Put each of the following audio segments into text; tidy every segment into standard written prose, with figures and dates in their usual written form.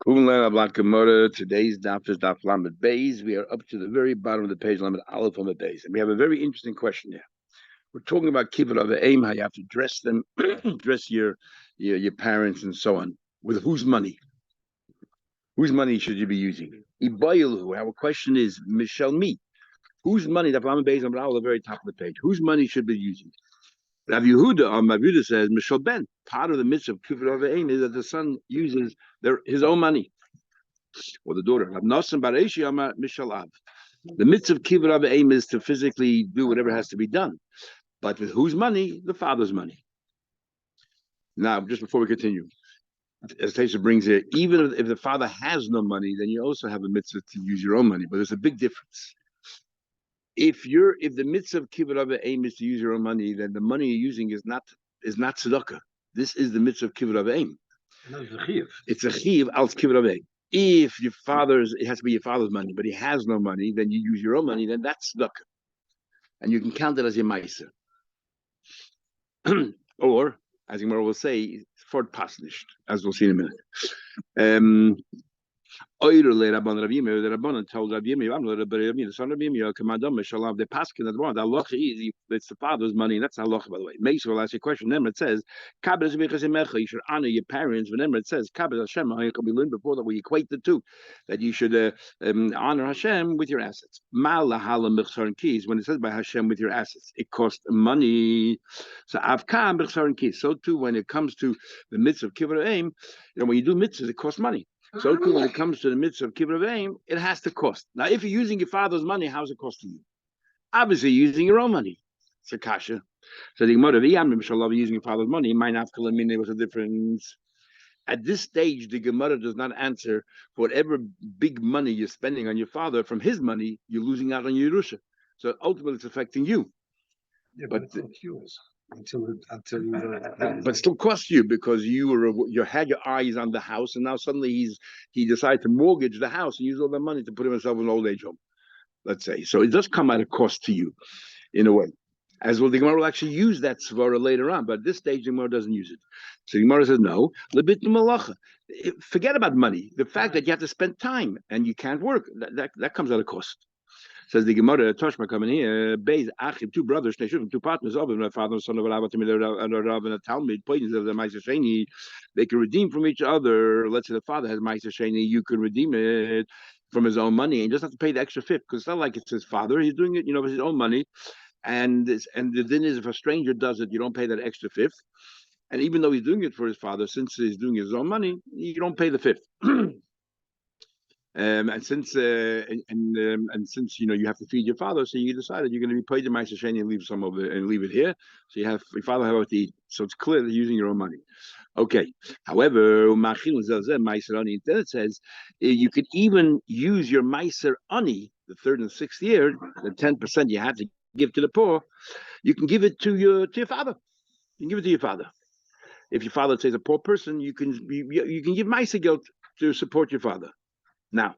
Today's daf is daf lamed beis. We are up to the very bottom of the page, lamed aleph lamed beis, and we have a very interesting question here. We're talking about kibbut of aim, how you have to dress them, dress your parents, and so on. With whose money? Whose money should you be using? Ibayilu. Our question is, Michel me. Whose money? Daf lamed beis lamed aleph, the very top of the page. Whose money should be using? Rav Yehuda says, Michel Ben. Part of the mitzvah of kibbut of aim is that the son uses his own money. Or the daughter. The mitzvah of kibbut of aim is to physically do whatever has to be done. But with whose money? The father's money. Now, just before we continue, as Taisha brings here, even if the father has no money, then you also have a mitzvah to use your own money. But there's a big difference. If the mitzvah of kibbut of aim is to use your own money, then the money you're using is not tzedakah. This is the mitzvah of kibbut of aim. It's a chiv als kibbut of aim. If it has to be your father's money, but he has no money, then you use your own money, then that's tzedakah. And you can count it as your meiser. Or, as Gemara will say, for pasnished, as we'll see in a minute. The Rabbanan told Rav Yirmiyah, the son of Yirmiyah, the paskin at one. The halacha is it's the father's money, and that's halacha, by the way. Meisel will ask you a question. Then it says, you should honor your parents. Whenever it says, before that we equate the two, that you should honor Hashem with your assets. When it says by Hashem with your assets, it costs money. So so too, when it comes to the mitzvah of kibbut aim, when you do mitzvahs, it costs money. So too, when it comes to the mitzvah of kibbut aim, it has to cost. Now, if you're using your father's money, how's it costing you? Obviously, you're using your own money. It's a kasha. So the Gemara using your father's money, what's the difference? At this stage, the Gemara does not answer for whatever big money you're spending on your father from his money, you're losing out on your Yerusha. So ultimately, it's affecting you. Yeah, but it's not yours. But still costs you because you had your eyes on the house, and now suddenly he decided to mortgage the house and use all that money to put himself in an old age home, let's say. So it does come at a cost to you, in a way. As well, the Gemara will actually use that svara later on, but at this stage the Gemara doesn't use it. So the Gemara says no. Forget about money. The fact that you have to spend time and you can't work, that comes at a cost. Says the Gemara, Toshma coming here, Beis Achim, two brothers, two partners of him, my father and son of Rav and a Talmud, poisons of the Ma'aser Sheni, they can redeem from each other. Let's say the father has Ma'aser Sheni, you can redeem it from his own money and just have to pay the extra fifth, because it's not like it's his father, he's doing it, with his own money. And the din is, if a stranger does it, you don't pay that extra fifth. And even though he's doing it for his father, since he's doing his own money, you don't pay the fifth. And since you have to feed your father, so you decided you're going to be paid the Ma'aser Sheni and leave some of it and leave it here. So your father have to eat. So it's clear that you're using your own money. Okay. However, then it says you could even use your Ma'aser Ani, the third and sixth year, the 10% you had to give to the poor. You can give it to your father. You can give it to your father. If your father says a poor person, you can give Ma'aser guilt to support your father. Now,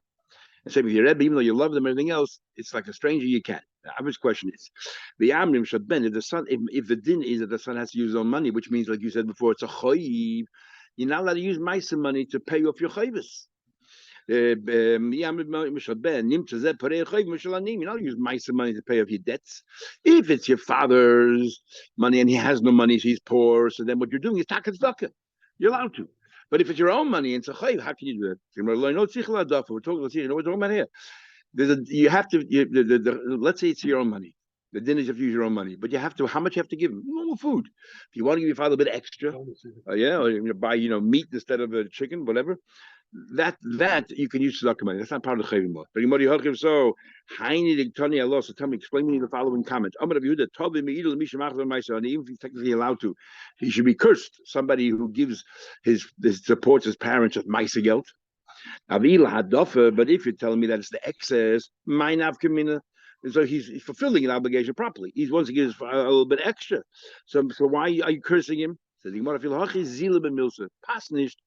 same with your Rebbe, even though you love them and everything else, it's like a stranger, you can't. The average question is, the Amrim Shabben, if the din is that the son has to use his own money, which means, like you said before, it's a choyiv, you're not allowed to use Ma'aser money to pay off your choyivus. You're not use Ma'aser money to pay off your debts. If it's your father's money and he has no money, so he's poor, so then what you're doing is takas tzedakah. You're allowed to. But if it's your own money and it's a chayiv, how can you do that? We're talking about what we're talking about here. You have to. Let's say it's your own money. The dinner you have to use your own money, but you have to. How much you have to give him? Normal food. If you want to give your father a bit extra, or you buy meat instead of a chicken, whatever. That you can use tzedakah money. That's not part of the chayvim law. But so tell me, explain me the following comment. Even if he's technically allowed to, he should be cursed. Somebody who gives supports his parents with Ma'aser guilt. But if you're telling me that it's the excess, so he's fulfilling an obligation properly. He wants to give a little bit extra. So why are you cursing him? So the Gemara pasnished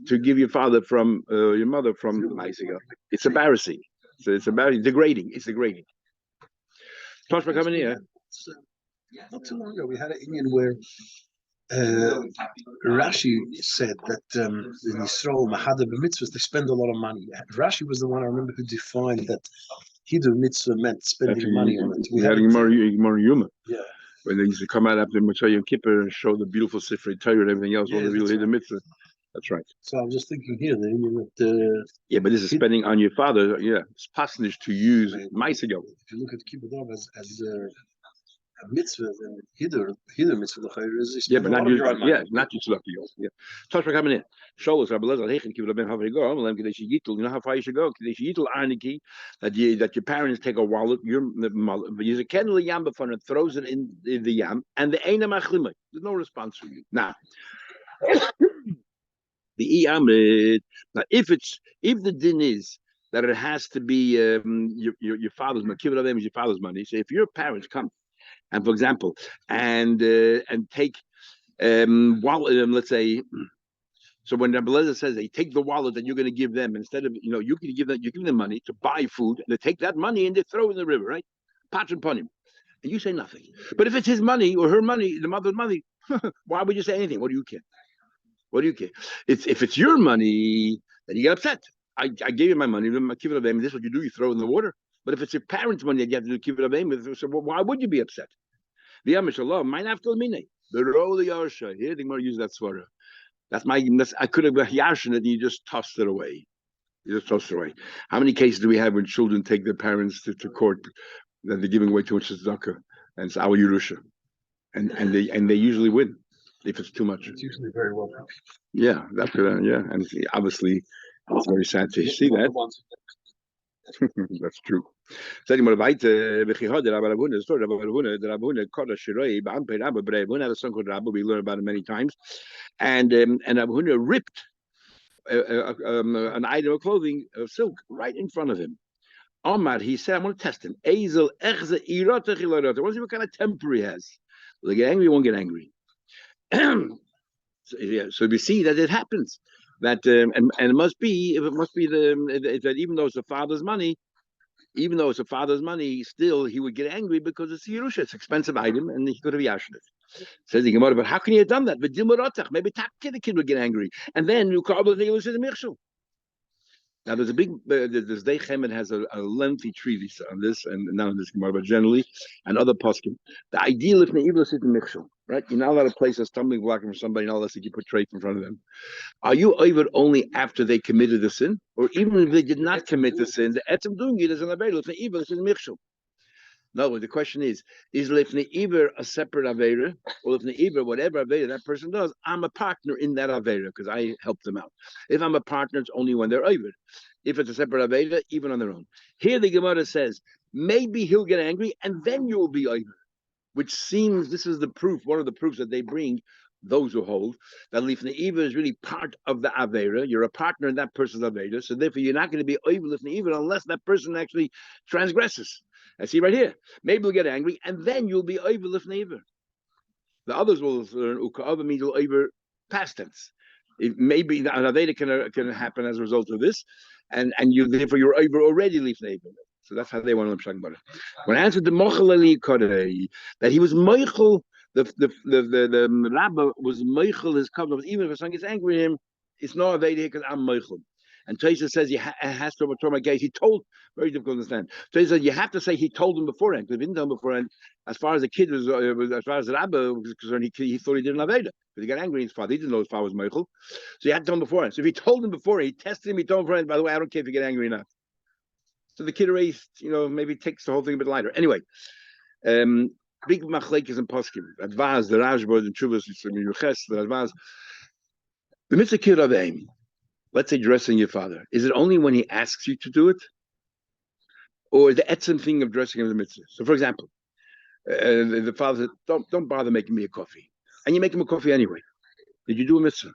to give your father from your mother from Ma'aser guilt. It's embarrassing. So it's embarrassing, degrading. It's degrading. Toshma coming here. Not too long ago, we had an Indian where Rashi said that in Yisrael, Mahada b'mitzvahs, they spend a lot of money. Rashi was the one I remember who defined that Hidur mitzvah meant spending money on it. We had Gemara Yuma. Yeah. When they used to come out after Mitzvah Yom Kippur and show the beautiful Sifrei Torah and everything else, all the real Hidur mitzvah. That's right. So I'm just thinking here, yeah, but this is spending on your father. Yeah, it's passage to use Maisigo. If you look at Kibbutz Dov as a mitzvah, then Hidur mitzvah is yeah, but not not just lucky. Yeah, touch for coming in. Show us, Rabbi Lezer, Heichen Kibbutz Ben Havre Go. Amalem Kadesh Yitul. You know how far you should go. Kadesh Yitul Arniki that your parents take a wallet. Your use a candle yam before and throws it in the yam, and the Eina Machlimah. There's no response from you now. The now, if the din is that it has to be your father's money, kibbutz avim is your father's money. So if your parents come and, for example, and take wallet, let's say, so when Rabbi Lezer says they take the wallet that you're going to give them, instead of you can give them money to buy food, and they take that money and they throw it in the river, right? Patch upon him, and you say nothing. But if it's his money or her money, the mother's money, why would you say anything? What do you care? What do you care? If it's your money, then you get upset. I gave you my money. This is what you do. You throw it in the water. But if it's your parents' money that you have to do kibbutz avim, so why would you be upset? The Amishallah, mine after mine. The roly yarsha. Here the Gemara use that swara. I could have yarshin it and you just tossed it away. You just tossed it away. How many cases do we have when children take their parents to court that they're giving away too much tzedakah and it's our Yerusha, and they usually win. If it's too much, it's usually very well. Yeah, that's yeah, and obviously it's very sad to see that. That's true. We learn about it many times, and Abhuna ripped an item of clothing of silk right in front of him. Omar, he said, "I'm going to test him. Ezel echze irata chilorata. We'll see what kind of temper he has. Will they get angry? Won't get angry." So we see that it happens that and it must be that even though it's the father's money, still he would get angry because it's Yerusha, it's an expensive item, and he could have yashed it. Says the Gemara, but how can he have done that? But maybe the kid would get angry, and then you call the Yerusha the Michshel. Now there's a big this Dei Chemed has a lengthy treatise on this, and not on this Gemara, but generally, and other poskim. The ideal if Ne'ivla is the Michshel, right? You're not allowed to place a stumbling block for somebody unless you put traits in front of them. Are you over only after they committed the sin, or even if they did not commit the sin? The etzem doing it is an avera. If Ne'ivla is the Michshel. No, the question is Lifnei Iver a separate Avera, or Lifnei Iver, whatever Avera that person does, I'm a partner in that Avera because I help them out. If I'm a partner, it's only when they're Iver. If it's a separate Avera, even on their own. Here the Gemara says, maybe he'll get angry and then you'll be Iver, which seems, this is the proof, one of the proofs that they bring, those who hold, that Lifnei Iver is really part of the Avera. You're a partner in that person's Avera, so therefore you're not going to be Iver Lifnei Iver unless that person actually transgresses. I see right here. Maybe you'll get angry, and then you'll be over lifnei iver. The others will learn uka'ava means you'll over past tense. Maybe the aveda can happen as a result of this, and you therefore you're over already lifnei iver. So that's how they want to talk about it. When I answered the mochel ali kodei that he was mochel, the rabbi was mochel his covenant. Even if a son gets angry at him, it's no aveda because I'm mochel. And Taisa says he has to return my gaze. He told, very difficult to understand. Taisa says you have to say he told him beforehand, because if he didn't tell him beforehand, as far as the kid was as far as the rabbi was concerned, he thought he didn't have Aveda. Because he got angry at his father. He didn't know his father was Michael. So he had to tell him beforehand. So if he told him before, he tested him, he told him beforehand, by the way, I don't care if you get angry enough. So the kid erased, maybe takes the whole thing a bit lighter. Anyway, big machlekes and poskim. Advaz, the Rajba, the Chuvas, the Advaz. The mitzvah kid of aim. Let's say dressing your father. Is it only when he asks you to do it? Or the etzem thing of dressing him as a mitzvah? So for example, the father said, don't bother making me a coffee. And you make him a coffee anyway. Did you do a mitzvah?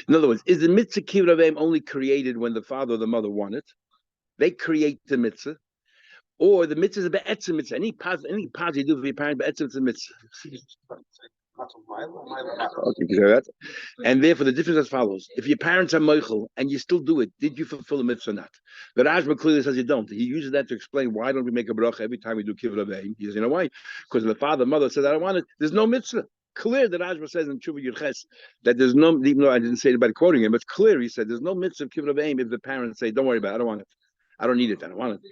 In other words, is the mitzvah kibbutz avim only created when the father or the mother want it? They create the mitzvah. Or the mitzvah is a be'etzem mitzvah. Any paz you do for your parent, be'etzem is a mitzvah. Okay, and therefore the difference is as follows: if your parents are moichel and you still do it, did you fulfill a mitzvah or not? The Rajma clearly says you don't. He uses that to explain why don't we make a bracha every time we do kibbutz avim. He says, you know why? Because the father, mother said I don't want it. There's no mitzvah. clear that Rashba says in Tshuva Yurches that there's no, even though I didn't say it by quoting him, it's clear. He said there's no mitzvah of kibbutz aim if the parents say, "Don't worry about it. I don't want it. I don't need it. I don't want it."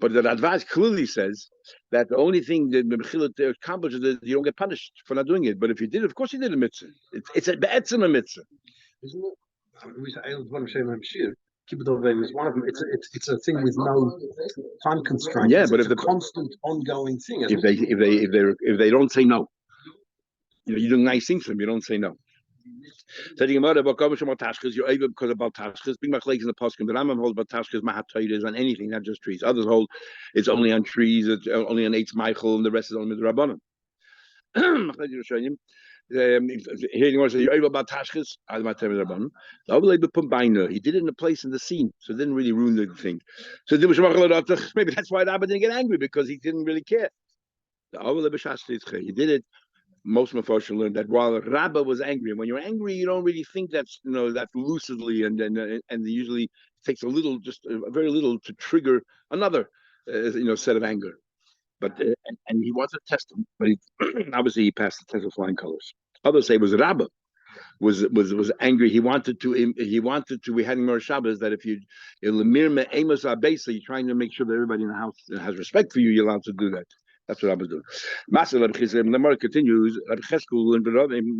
But the Radvaz clearly says that the only thing that Mechila accomplishes is you don't get punished for not doing it. But if you did it, of course you did a mitzvah. It's a be'etzim a mitzvah. Isn't it? I want to say Kibbutz Avim is one of them. It's a thing with no time constraint. Yeah, but it's if a constant ongoing thing. If they don't say no, you do nice things to them. You don't say no. So the Gemara about Gavish about Tashkis, you're able because about Tashkis. Big Machlekes in the Poskim. The Rambam holds about Tashkis Mahatayr is on anything, not just trees. Others hold it's only on trees. It's only on Eitz Michael, and the rest is only with Rabbanim. Here you want to say you're able about Tashkis. He did it in a place in the scene, so it didn't really ruin the thing. So maybe that's why Rabba didn't get angry because he didn't really care. He did it. Most Mephoshim learned that while Rabbah was angry, and when you're angry, you don't really think that's that lucidly, and usually takes a little, just very little, to trigger another set of anger. But and he was a test him, but obviously he passed the test of flying colors. Others say it was Rabbah was angry. He wanted to. We had in Mer Shabbos that if you're trying to make sure that everybody in the house has respect for you, you're allowed to do that. That's what I was doing. The Gemara continues.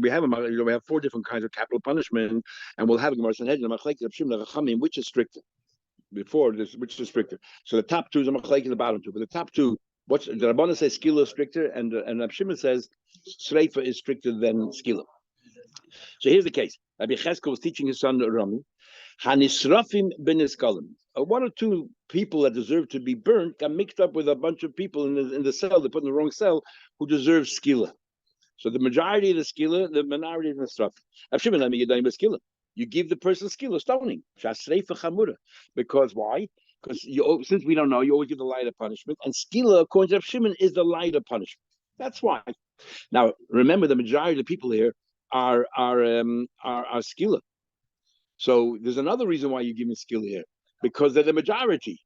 We have 4 different kinds of capital punishment, and we'll have a Gemara Sanhedrin which is stricter. Before this, which is stricter. So the top 2 is a machlek, the bottom 2. But the top 2, what's the Rabbana says skila is stricter, and Rab Shimon says sreifa is stricter than skila. So here's the case. Rabbi Cheskel was teaching his son Rami. Hanisrafim ben Iskalim. 1 or 2 people that deserve to be burnt got mixed up with a bunch of people in the cell. They put in the wrong cell who deserve skila. So the majority of the skila, the minority of the straf. You give the person skila, stoning. Because why? Because since we don't know, you always give the lighter punishment, and skila, according to Rav Shimon, is the lighter punishment. That's why. Now remember, the majority of the people here are skila. So there's another reason why you give me skila here, because they're the majority.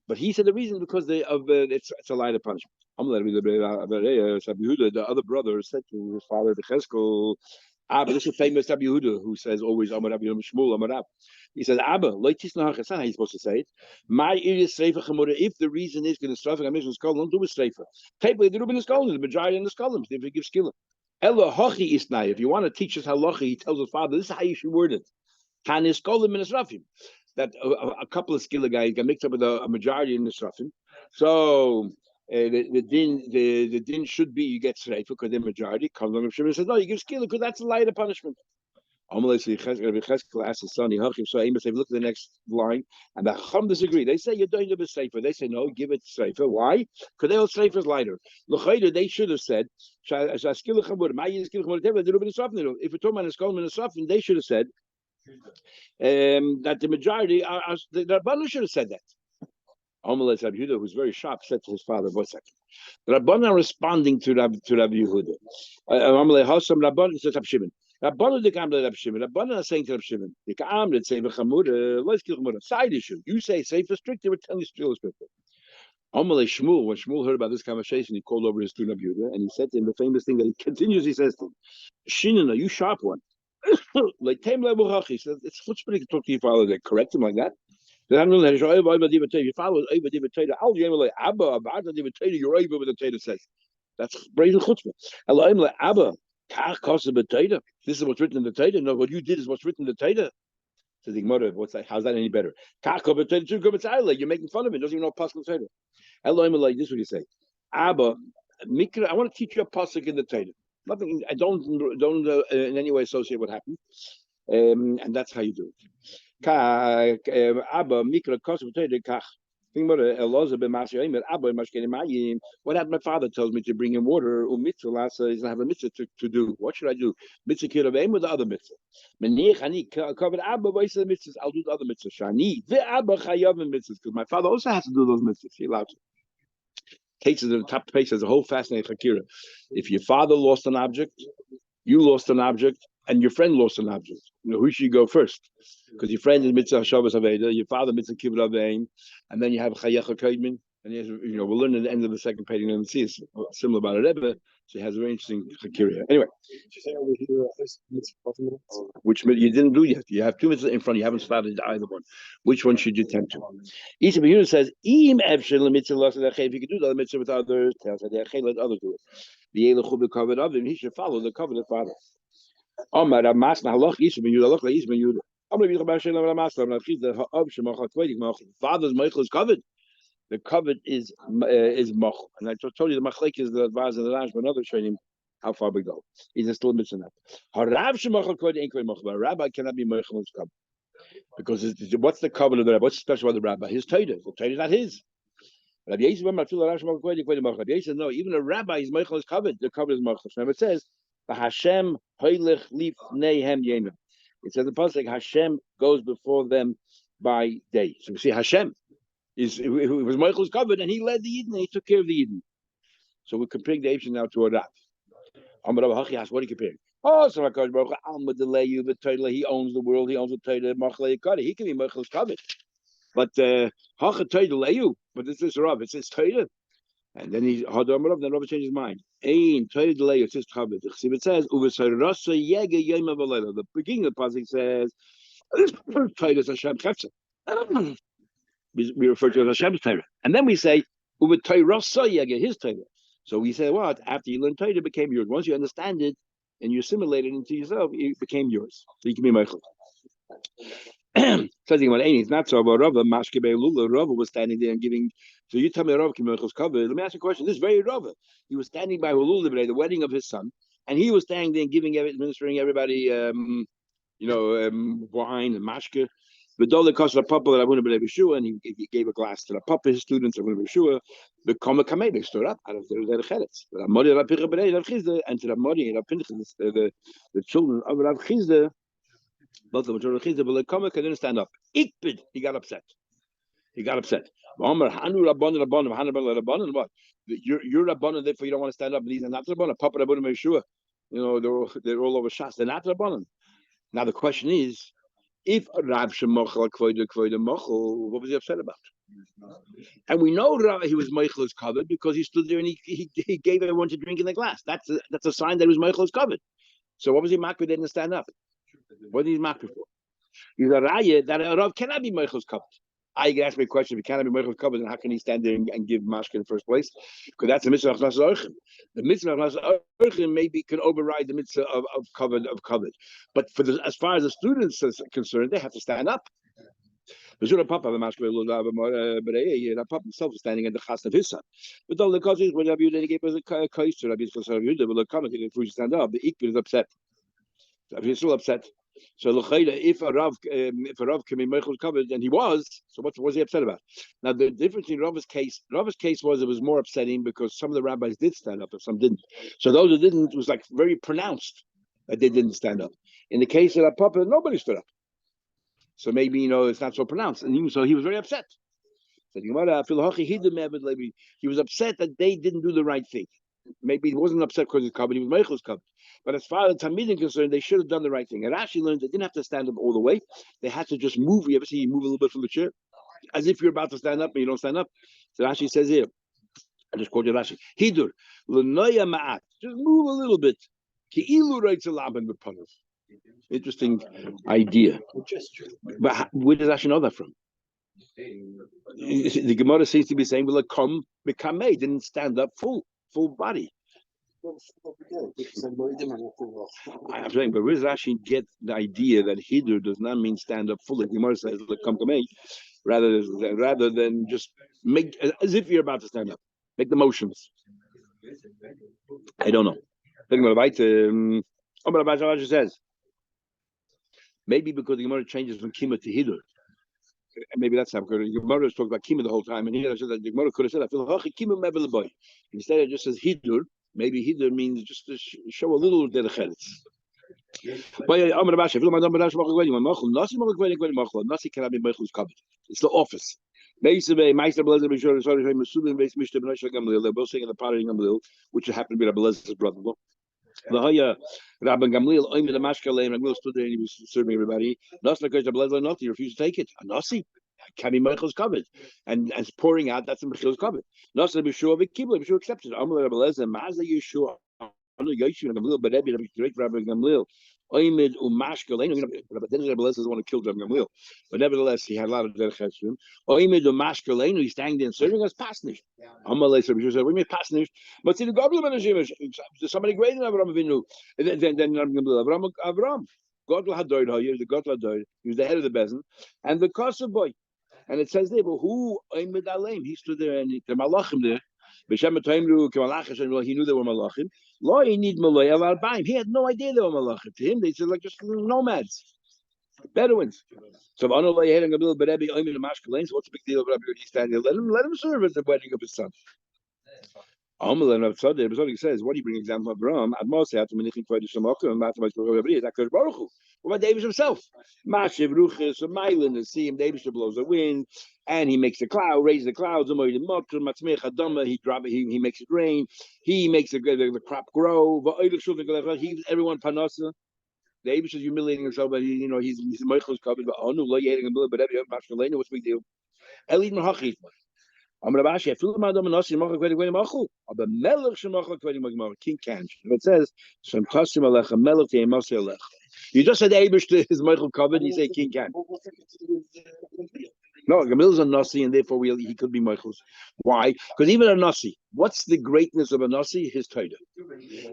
But he said the reason is because it's a lighter punishment. The other brother said to his father, the Cheskel, Abba, this is famous Rabbi Yehuda, who says always Amar Rabbi Shmuel, Amar Rab. He says, Abba, that's not how you're supposed to say it. My ear is streifa chamura. If the reason is going to strafe, I mentioned skull, don't do it streifa. Take the Reuben skull, the majority in the skull, if you give skilla. Ella hochi isnai. If you want to teach us halacha, he tells his father, this is how you should word it. Tanis kolim in Israfim. That a couple of skilla guys got mixed up with a majority in Israfim. So the din should be you get streifa because they're majority. Rav Shimon says no, you give skilla because that's a lighter punishment. Ask the son, so Amos, look at the next line, and the Chum disagree. They say you're doing it safer. They say no, give it safer. Why? Because they all safer is lighter. They should have said, if we're talking about a skull and a soften, they should have said that the majority the Rabbanu should have said that. Amalek Rabbi Yehuda, who's very sharp, said to his father, "What's that?" The Rabbanu responding to Rabbi Yehuda. Amalek Hasam Rabbanu says Rabbi Shimon. Rabbanu the Kamle Rabbi Shimon. Rabbanu is saying to Rabbi Shimon, "The Kamle say v'chamura, let's kill chamura." Side issue. You say safe strict, they were telling you still strict. Amalek Shmuel. When Shmuel heard about this conversation, he called over his student Rabbi Yehuda, and he said to him the famous thing that he continues. He says to him, "Shinana, you sharp one." Like Taim Lebuchach, he says, "It's chutzpah to talk to your father. They correct him like that." Your father was over diva tater. Al yemele Abba about diva tater. You're over with the tater says. That's brazen chutzpah. Elohim le Abba kach kosa b'tater. This is what's written in the tater. No, what you did is what's written in the tater. Says the Gemara, what's that? How's that any better? Kach kosa b'tater. You're making fun of it. Doesn't even know pasuk tater. Elohim le. This is what you say. Abba mikra. I want to teach you a pasuk in the tater. Nothing. I don't in any way associate what happened. And that's how you do it. What happened? My father tells me to bring him water. He's not have a mitzvah to do. What should I do? Mitzvah kid of aim with the other mitzvah. I'll do the other mitzvah. Because my father also has to do those mitzvahs. He allowed to. Cases of the top page has a whole fascinating chakira. If your father lost an object, you lost an object, and your friend lost an object, who should you go first? Because your friend is mitzvah Shabbos Aveda, your father mitzvah kibbutz avein, and then you have chayecha kaidmin, and we'll learn at the end of the second page and see it's similar about a Rebbe So he has a very interesting criteria. Anyway, over here, which you didn't do yet. You have 2 minutes in front. You haven't started either one. Which one should you tend to? Each of you says, "Im efshel mitzvah lost if you could do the mitzvah with others, tells that let others do it. The elu the covenant of him. He should follow the covenant father. Omar Ramas Nahaloch Yisrael Yudah Loch Yisrael Yudah. Omar Yisrael Shalom Ramas Nahaloch the Ha'ab Shemachot Kveidik Mach. Father's Michael is covered. The covered is Mach. And I told you the Machlek is the Vaz and the Lash, but another showing him how far we go. He's still missing that. Harav Shemachot Kveidik ain't Kveidik Mach. But a rabbi cannot be Michael is covered. Because what's the covenant of the rabbi? What's special about the rabbi? His Torah. The Torah is not his. Rabbi Yisrael says no. Even a rabbi, his Michael is covered. The covered is Mach. Remember it says, "Hashem hoylech lifneihem yemim." It says the pasuk, Hashem goes before them by day. So we see Hashem it was Michael's covered, and he led the Eden, and he took care of the Eden. So we're comparing the Egyptian now to a Rav. Amar Rav Hachi asks, what are you comparing? Oh, so HaKadosh Baruch Hu, Alma Deleyu, the Torah, he owns the world, he owns the Torah, Machlei Yikari. He can be Michael's covered. But Hacha Torah Deleyu, but this is Rav, it says Torah. And then he then Rav changed his mind. Ein Torah Deleyu, it says covered. It says, Uvesarasa Yega Yema Valela. The beginning of the pasuk says, Torah is Hashem Chefza. We refer to it as Hashem's Torah. And then we say, Uve Torah Yega, his Torah. So we say, what? After you learn Torah, it became yours. Once you understand it and you assimilate it into yourself, it became yours. So you can be Michael. Says it's not so. But Rava was standing there and giving. So you tell me Rava Michel's covered. Let me ask you a question. This is very Rava. He was standing by Hulula, the wedding of his son, and he was standing there and administering everybody, wine and mashke. The dollar cost a papa that I wouldn't believe Yeshua, and he gave a glass to the papa, his students, I wouldn't believe Yeshua. The Kama Kameh, they stood up out of their cheretz. And to the Mori and Pinchas, the children of Rav Chizda, both of them, Rav Chizda, but the Kama couldn't stand up. Ikbid, he got upset. What? You're Rabbanan, therefore you don't want to stand up. These are not Rabbanan. Papa Rabbanan Yeshua. They're all over Shas. They're not Rabbanan. Now the question is, if Rav Shemachal Kvoida Machal, what was he upset about? And we know he was Michel's covered because he stood there and he gave everyone to drink in the glass. That's a sign that he was Michel's covered. So what was he makbid didn't stand up? What did he makbid for? He's a raya that a Rav cannot be Michel's covered. I can ask me a question: if he cannot be Michel's covered, then how can he stand there and give mashke in the first place? Because that's the mitzvah of Chnas Orchim. The mitzvah of Chnas Orchim maybe can override the mitzvah of covered. But as far as the students are concerned, they have to stand up. The Papa himself was standing at the chas of his son. But all the causes when Rabbi Yehuda gave us a kais to Rabbi Yehuda, will come and if stand up. The ikbid is upset. He's still upset. So if a Rav can be Meichel covered, and he was, so what was he upset about? Now the difference in Rav's case was it was more upsetting because some of the rabbis did stand up and some didn't. So those who didn't, it was like very pronounced that they didn't stand up. In the case of that Papa, nobody stood up. So maybe it's not so pronounced, and so he was very upset. He was upset that they didn't do the right thing. Maybe he wasn't upset because he's covered; he was Meichel's covered. But as far as the Talmidim is concerned, they should have done the right thing. And Rashi learned they didn't have to stand up all the way; they had to just move. You ever see you move a little bit from the chair, as if you're about to stand up and you don't stand up? So Rashi says here, I just quoted Rashi: Hidur l'noya ma'at, just move a little bit. Ki'ilu reitz alaben b'panav. Interesting idea. But where does Rashi know that from? The Gemara seems to be saying, "Well, come Mekameh didn't stand up full body." I'm saying, but where does Rashi get the idea that Hidur does not mean stand up fully? The Gemara says, "Come Kameh," rather than just make as if you're about to stand up, make the motions. I don't know. Rashi says. Maybe because the Gemara changes from Kima to Hidur. Maybe that's how good. The Gemara is talking about Kima the whole time, and here says that the Gemara could have said, "I feel Kima mebeleboy." Instead, it just says Hidur. Maybe Hidur means just to show a little derechets. Nasi cannot be Meichel covered. It's the office. They're both saying in the party Gamliel, which happened to be Rabbi Lezer's brother. Rabbi Gamliel, the Mashkaleh, Gamliel stood there and he was serving everybody. Nasi, he refused to take it. Nasi can be Mechel's covered, and as pouring out, that's the Mechel's covered. Nasi B'Shua V'Kibla, B'Shua accepted. Amar Rabbi Lezer, Maza Yeshua Oimid umashkel. But then Rebbe doesn't want to kill Rabbi Gamliel. But nevertheless, he had a lot of derech chesrim. Oimid umashkel. He's standing there and serving us pasnish. Amalei Rabbi Yishua said, "We made pasnish." But see the Gabriel ben Hashemesh. There's somebody greater than Avraham Avinu. Then Rabbi Gamliel. Avraham. God had died. The God had died. He was the head of the bezin, and the Kosev boy. And it says there, but who Oimid Aleim? He stood there and the malachim there. He knew they were malachim. Lo, he need malay al arbaim. He had no idea they were malachim. To him, they said like just nomads, Bedouins. So what's the big deal of Rabbi Yehudi standing there? Let him serve at the wedding of his son. Amalei Rav Tzadok, he says, what do you bring example of Abraham? What about David himself? Mashiv Ruchis, a Mylin, the sea, David blows a wind, and he makes a cloud, raises the clouds, he makes it rain, he makes the crop grow, everyone panasa. David is humiliating himself, but he's Michael's covered, but what's the big deal? Elid Mahachit. King can. It says, you just said Eibush is Michael covered, you say King can. No, Gamil's a Nasi, and therefore he could be Michael's. Why? Because even a Nasi, what's the greatness of a Nasi? His Torah.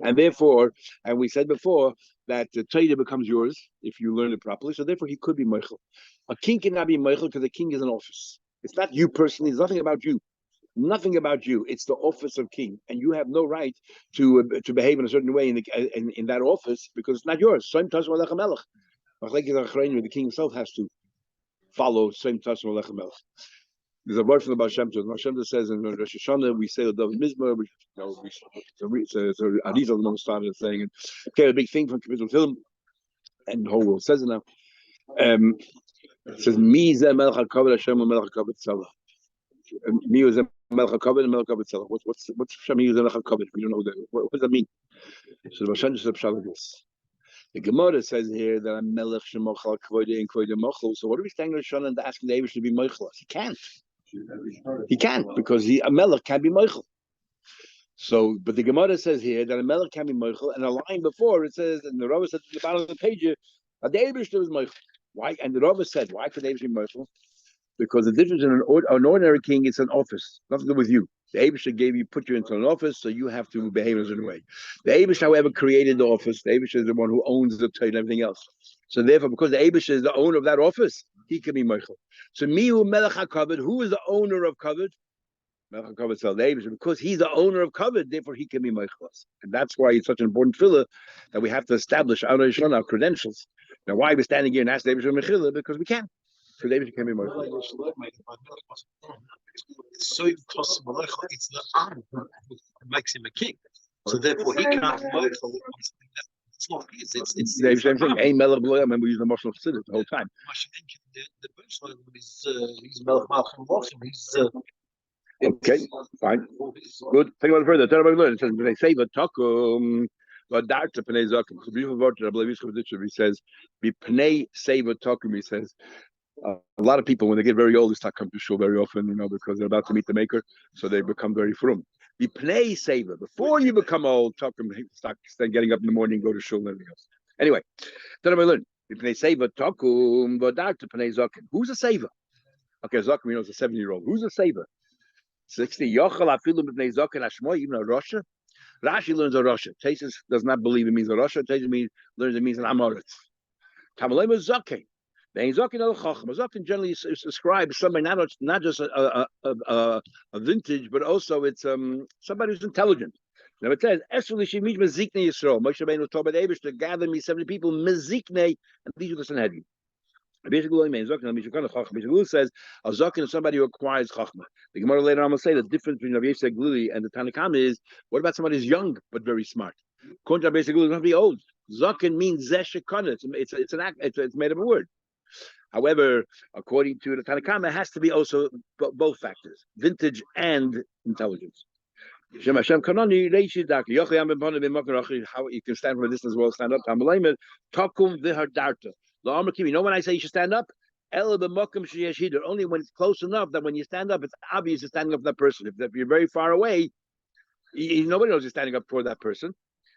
And therefore, and we said before, that the Torah becomes yours if you learn it properly, so therefore he could be Michael. A king cannot be Michael because the king is an office. It's not you personally. It's nothing about you. Nothing about you. It's the office of king, and you have no right to behave in a certain way in that office because it's not yours. The king himself has to follow same Tassim Alecha Melech. There's a word from the Baal Shem Tov. Baal Shem Tov says in Rosh Hashanah we say the David Mizmor. It's a Arizal the moment started saying it. Okay, a big thing from Kibbutz Film, and the whole world says it now. It says Mi Zeh Melech HaKavod Hashem Melech HaKavod Tzala. Mi Zeh Melech HaKavod and Melech HaKavod Tzala. What's Hashem Mi Zeh Melech HaKavod? We don't know what does that mean. So Baal Shem Tov says Pshat this. The Gemara says here that a Melech Shemochal Kvoide and Kvoide Mochel. So what are we saying to Shana and asking the Eibush to be Mochel? He can't. He can't because a Melech can't be Mochel. So, but the Gemara says here that a Melech can be Mochel, and a line before it says, and the Rava said at the bottom of the page here, that the Eibush was Mochel. Why? And the Rava said, why could the Eibush be Mochel? Because the difference in an ordinary king, it's an office, nothing to do with you. The Eibusha put you into an office, so you have to behave in a certain way. The Eibusha, however, created the office. The Eibusha is the one who owns the Torah and everything else. So therefore, because the Eibusha is the owner of that office, he can be Meichel. So Mihu Melech HaKavod, who is the owner of Kavod? Melech HaKavod Tzal, the Eibusha. Because he's the owner of Kavod, therefore he can be Meichel. And that's why it's such an important filler that we have to establish our credentials. Now, why are we standing here and ask the Eibusha Mechila? Because we can. So David can be more. It's so impossible. It's the arm that makes him a king. So therefore, he can't be it's not his. It's the same thing. Ein Melech B'lo. I remember using the Moshel Chassidus the whole time. The Bershon is he's Melech Malchim Malchim. He's okay, fine, good. Think about it further. Tell about it. It says they say v'takum. V'darta pnei zakim. It's a beautiful word. I believe he says, "Be pnei say v'takum." He says. A lot of people, when they get very old, they start coming to shul very often, because they're about to meet the Maker, so they become very frum. Be play saver before you become old. Start getting up in the morning, go to shul, and everything else. Anyway, then I learned. Be play saver takum v'darta pnei zakim. Who's a saver? Okay, zakim, is a 70-year-old. Who's a saver? 60. Yochel afilu b'pnei zakim ashmo, even a Rasha. Rashi learns a Rasha. Tesis does not believe it means a Rasha. Tesis learns it means an Amoritz. Tamalem is zakim. The Zakin generally describes somebody not just a vintage, but also it's somebody who's intelligent. Now it says, "Esreli shemij meziknei Yisrael." Moshe Rabbeinu told the Eibush to gather me 70 people meziknei, and these are the Sanhedrin. Basically, Zakin says a Zakin is somebody who acquires chachma. The Gemara later on will say the difference between Rabbi Yisrael Glili and the Tanakama is what about somebody who's young but very smart? According to Rabbi Yisrael Glili, doesn't have to be old. Zakin means zeshekana. It's an act. It's made of a word. However, according to the Tanakhama, it has to be also both factors, vintage and intelligence. How you can stand from a distance as well, stand up. When I say you should stand up? Only when it's close enough that when you stand up, it's obvious you're standing up for that person. If you're very far away, nobody knows you're standing up for that person.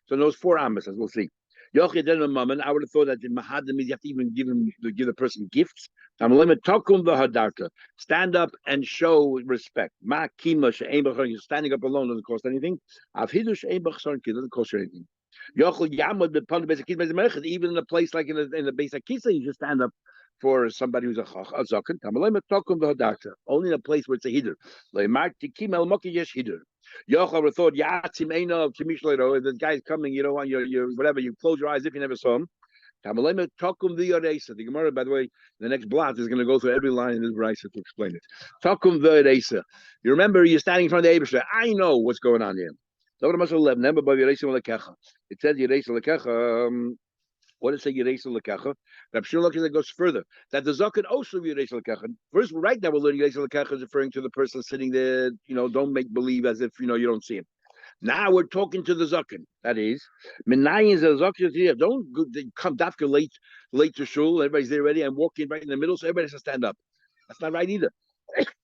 So those 4 amas, as we'll see. Yochid then Mammon, I would have thought that in Mahadim means you have to even give the person gifts. Stand up and show respect. Ma kima standing up alone doesn't cost anything. Avhidush doesn't cost you anything. Even in a place like in a basic kisa, you just stand up for somebody who's a zaken. Only in a place where it's a hider. Yochel thought Yatzim Eino Kimish later. If the guy's coming, you don't want your whatever. You close your eyes if you never saw him. The Gemara, by the way, the next blot is going to go through every line in this brisa to explain it. Takum v'yaresa. You remember you're standing in front of the Eibusher. I know what's going on here. It says Yeresa Lekecha. What does it say Yeresa Lekecha? Rab Shmuel that goes further. That the Zaken also Yeresa Lekecha. First, right now we're learning Yeresa Lekecha is referring to the person sitting there. Don't make believe as if you don't see him. Now we're talking to the Zaken. That is, Minayin is a Zaken. Don't come dafka late to shul. Everybody's there ready. I'm walking right in the middle, so everybody has to stand up. That's not right either.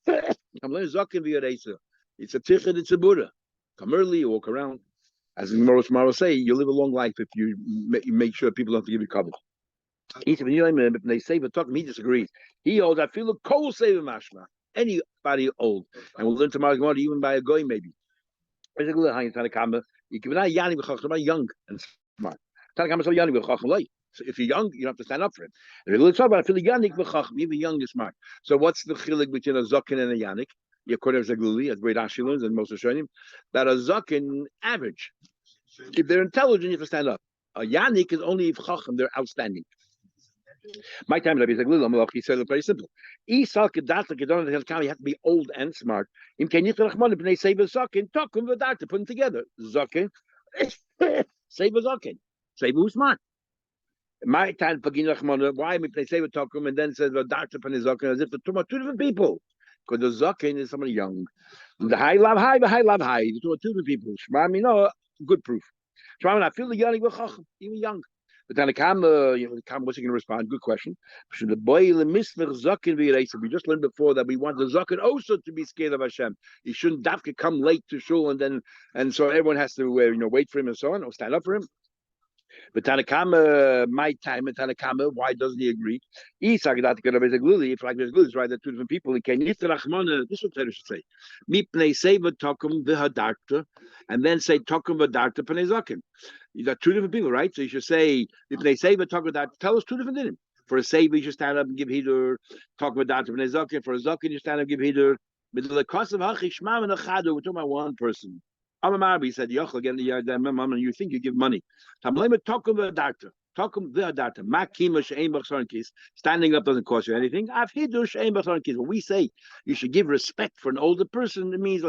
I'm learning Zaken Yeresa. It's a tichad. It's a Buddha. Come early, you walk around. As the Gemara say, you live a long life if you make sure people don't have to give you cover. He say he disagrees. He holds I feel a coal save mashma. Anybody old. And we'll learn tomorrow Gemara even by a goy maybe. You can be not young and smart. So if you're young, you don't have to stand up for him. If you're talk about I feel even young is smart. So what's the chilik between a zaken and a yannik? According to Zagluli, as great Rashi learns and most of Shonim, that a zaken average. If they're intelligent, you have to stand up. A yannik is only if chacham, they're outstanding. My time, Rabbi Zagluli, he said it very simple. You have to be old and smart. Put them together. Zaken, save a zaken. Save who's smart. My time, why they say talkum and then says as if they're two different people. Because the zaken is somebody young. The high love high, the high love high. The two different people. Shema, good proof. Shema, I feel the young, even young. But then the Kama, what's he going to respond? Good question. Should the boy mismich zaken v'yiresa? We just learned before that we want the zaken also to be scared of Hashem. He shouldn't dafka come late to shul and so everyone has to wait for him and so on or stand up for him. But Tanakama, my time, and Tanakama, why doesn't he agree? If like Bezagli is right, that two different people, this is what Taylor should say. Mipnei seva tokum v'hadarta, and then say tokum v'hadarta pnei zaken. You got two different people, right? So you should say mipnei seva tokum v'hadarta. Tell us two different things. For a seva, you should stand up and give hidur. Tokum v'hadarta pnei zaken. For a zaken, you stand up and give hidur. We're talking about one person. He said, you think you give money. Standing up doesn't cost you anything. When we say you should give respect for an older person, it means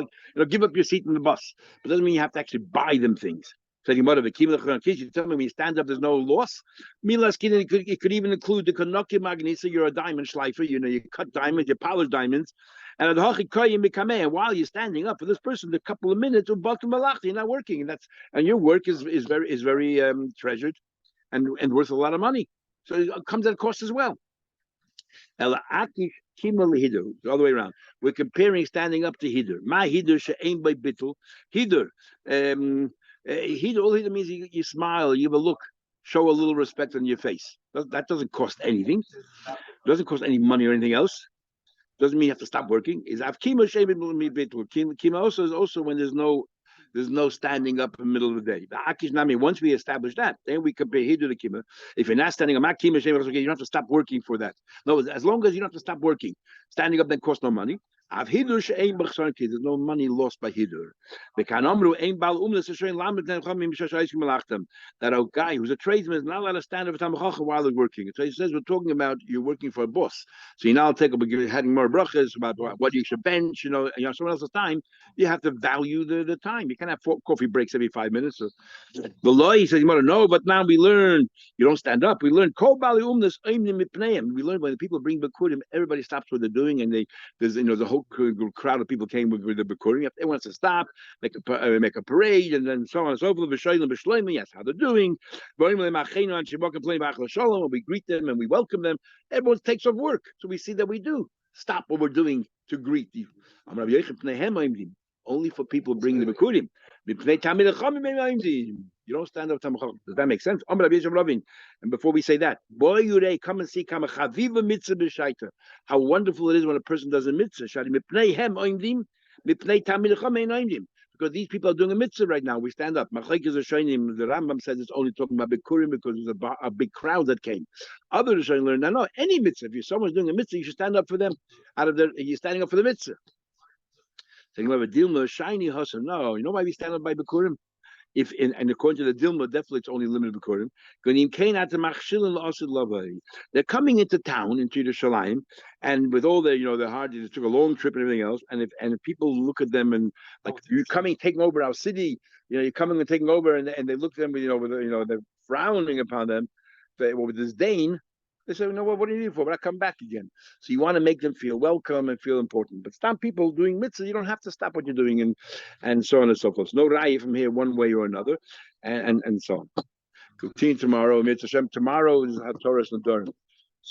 give up your seat in the bus. But it doesn't mean you have to actually buy them things. You tell me when you stand up, there's no loss. It could even include the Kanoki Magnisa, you're a diamond schleifer, you cut diamonds, you polish diamonds. And while you're standing up for this person, a couple of minutes, you're not working, and your work is very treasured and worth a lot of money. So it comes at a cost as well. The other way around. We're comparing standing up to hidur. My hidur she'ein by bittul. Hidur. Hidur, all hidur means you smile, you have a look, show a little respect on your face. That doesn't cost anything. It doesn't cost any money or anything else. Doesn't mean you have to stop working. Is avkima she'ein bittul. Kima also is also when there's no standing up in the middle of the day. The akish nami, once we establish that, then we compare hidur to kima. If you're not standing up, akima she'ein, you don't have to stop working for that. No, as long as you don't have to stop working. Standing up then costs no money. There's no money lost by hidur. That a guy who's a tradesman is not allowed to stand up while they're working. So he says we're talking about you're working for a boss. So you now take up having more brachas about what you should bench, someone else's time. You have to value the time. You can't have 4 coffee breaks every 5 minutes. So the law, he says you want to know, but now we learn you don't stand up. We learn kol bali umnas oimnim mipneim. We learn when the people bring bikurim, everybody stops what they're doing, and there's the whole crowd of people came with the bikurim. If they want to stop, make a parade, and then so on and so forth. Yes, how they're doing. We greet them and we welcome them. Everyone takes off work, so we see that we do stop what we're doing to greet you. Only for people bringing the bikurim. You don't stand up to Tamachachim. Does that make sense? And before we say that, boy, you come and see how wonderful it is when a person does a mitzvah. Because these people are doing a mitzvah right now. We stand up. The Rambam says it's only talking about Bikurim because there's a big crowd that came. Other Rishonim learn, no, any mitzvah. If someone's doing a mitzvah, you should stand up for them. You're standing up for the mitzvah. Saying about Dilma, shiny hustle. No, you know why we stand up by Bikurim? And according to the Dilma, definitely it's only limited Bikurim. They're coming into town, into Yerushalayim, and with all their, their hard, they took a long trip and everything else. And if people look at them and like you're coming, taking over our city, you're coming and taking over, and they look at them, they're frowning upon them, with disdain. They say, what do you need for? But I come back again. So you want to make them feel welcome and feel important. But stop people doing mitzvah. You don't have to stop what you're doing and so on and so forth. No raya from here one way or another, and so on. Continue tomorrow. Mitzvah Hashem. Tomorrow is HaTorah Nedarim.